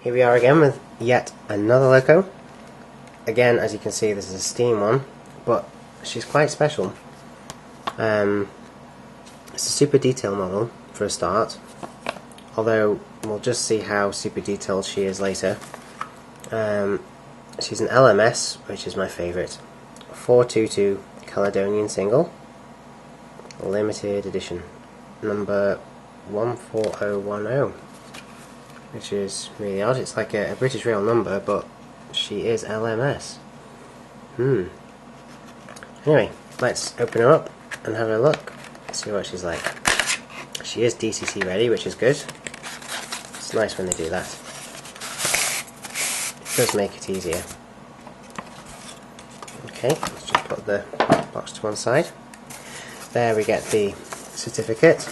Here we are again with yet another loco. Again, as you can see, this is a steam one, but she's quite special. It's a super detailed model for a start, although we'll just see how super detailed she is later. She's an LMS, which is my favourite. 422 Caledonian Single, limited edition, number 14010, which is really odd. It's like a British Rail number, but she is LMS. Anyway, let's open her up and have a look, see what she's like. She is DCC ready, which is good. It's nice when they do that. It does make it easier. Okay, let's just put the box to one side. There we get the certificate.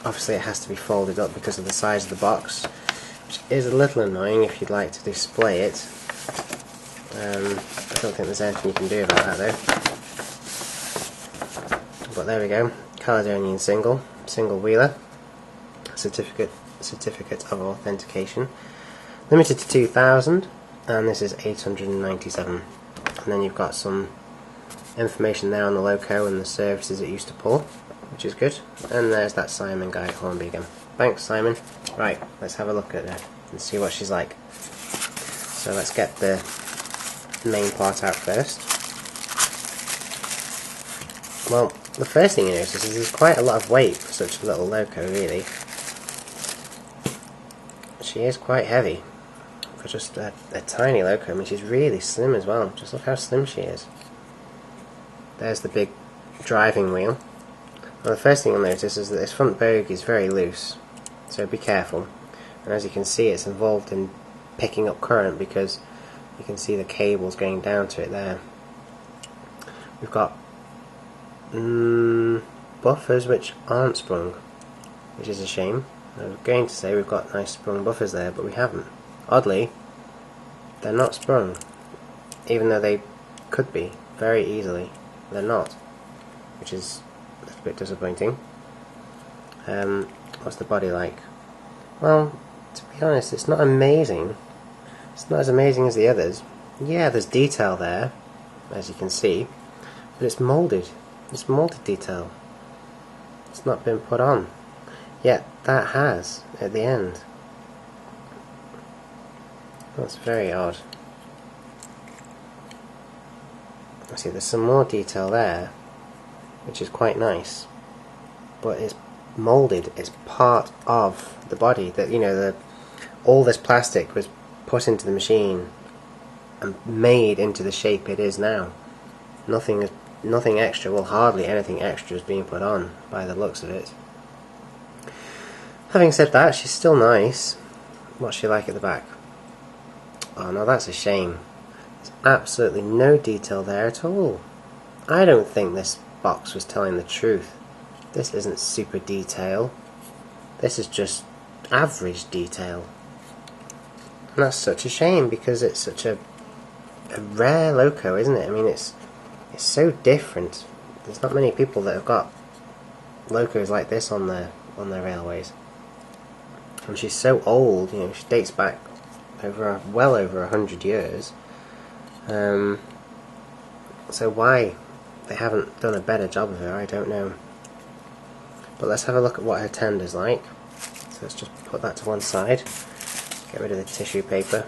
Obviously it has to be folded up because of the size of the box, which is a little annoying if you'd like to display it. I don't think there's anything you can do about that though. But there we go, Caledonian Single Wheeler, certificate of authentication, limited to 2,000, and this is 897. And then you've got some information there on the loco and the services it used to pull, which is good. And there's that Simon guy at Hornby again. Thanks, Simon. Right, let's have a look at her and see what she's like. So let's get the main part out first. Well, the first thing you notice is there's quite a lot of weight for such a little loco, really. She is quite heavy for just a tiny loco. I mean, she's really slim as well. Just look how slim she is. There's the big driving wheel. Well, the first thing you'll notice is that this front bogie is very loose, so be careful. And as you can see, it's involved in picking up current because you can see the cables going down to it there. We've got buffers which aren't sprung, which is a shame. I was going to say we've got nice sprung buffers there, but we haven't. Oddly, they're not sprung, even though they could be very easily. They're not, which is a little bit disappointing. What's the body like? Well, to be honest, it's not amazing. It's not as amazing as the others. Yeah, there's detail there, as you can see, but it's moulded. It's moulded detail. It's not been put on. Yet that has at the end. That's very odd. I see there's some more detail there, which is quite nice, but it's moulded. It's part of the body. That, you know, all this plastic was put into the machine and made into the shape it is now. Nothing extra. Well, hardly anything extra is being put on by the looks of it. Having said that, she's still nice. What's she like at the back? Oh no, that's a shame. There's absolutely no detail there at all. I don't think this box was telling the truth. This isn't super detail. This is just average detail. And that's such a shame because it's such a rare loco, isn't it? I mean, it's so different. There's not many people that have got locos like this on their railways. And she's so old, you know, she dates back well over 100 years. So why they haven't done a better job of her, I don't know. But let's have a look at what her tender's like. So let's just put that to one side. Get rid of the tissue paper.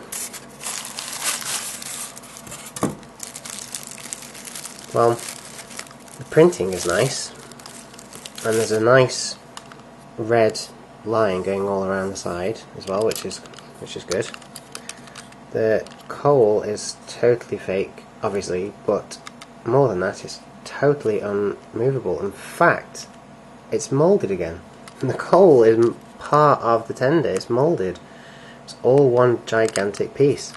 Well, the printing is nice, and there's a nice red line going all around the side as well, which is good. The coal is totally fake, obviously, but more than that, it's totally unmovable. In fact, it's moulded again. And the coal is part of the tender. It's moulded. It's all one gigantic piece.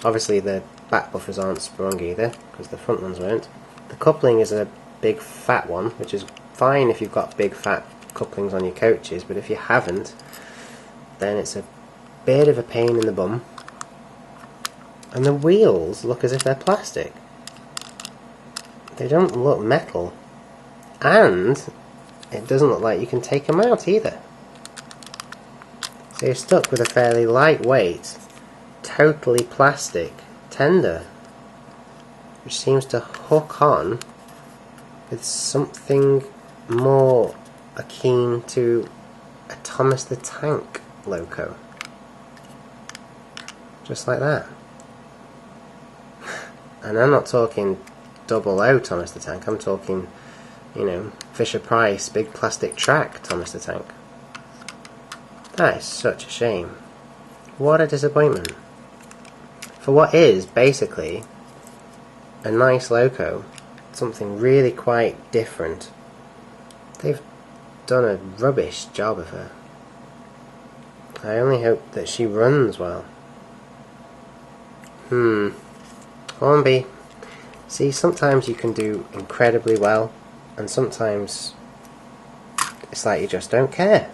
Obviously, the back buffers aren't sprung either, because the front ones weren't. The coupling is a big fat one, which is fine if you've got big fat couplings on your coaches, but if you haven't, then it's a bit of a pain in the bum. And the wheels look as if they're plastic. They don't look metal. And it doesn't look like you can take them out either. So you're stuck with a fairly lightweight, totally plastic tender, which seems to hook on with something more akin to a Thomas the Tank loco. Just like that. And I'm not talking 00 Thomas the Tank, I'm talking, you know, Fisher-Price, big plastic track Thomas the Tank. That is such a shame. What a disappointment. For what is basically a nice loco, something really quite different, they've done a rubbish job of her. I only hope that she runs well. Hornby. See, sometimes you can do incredibly well, and sometimes it's like you just don't care.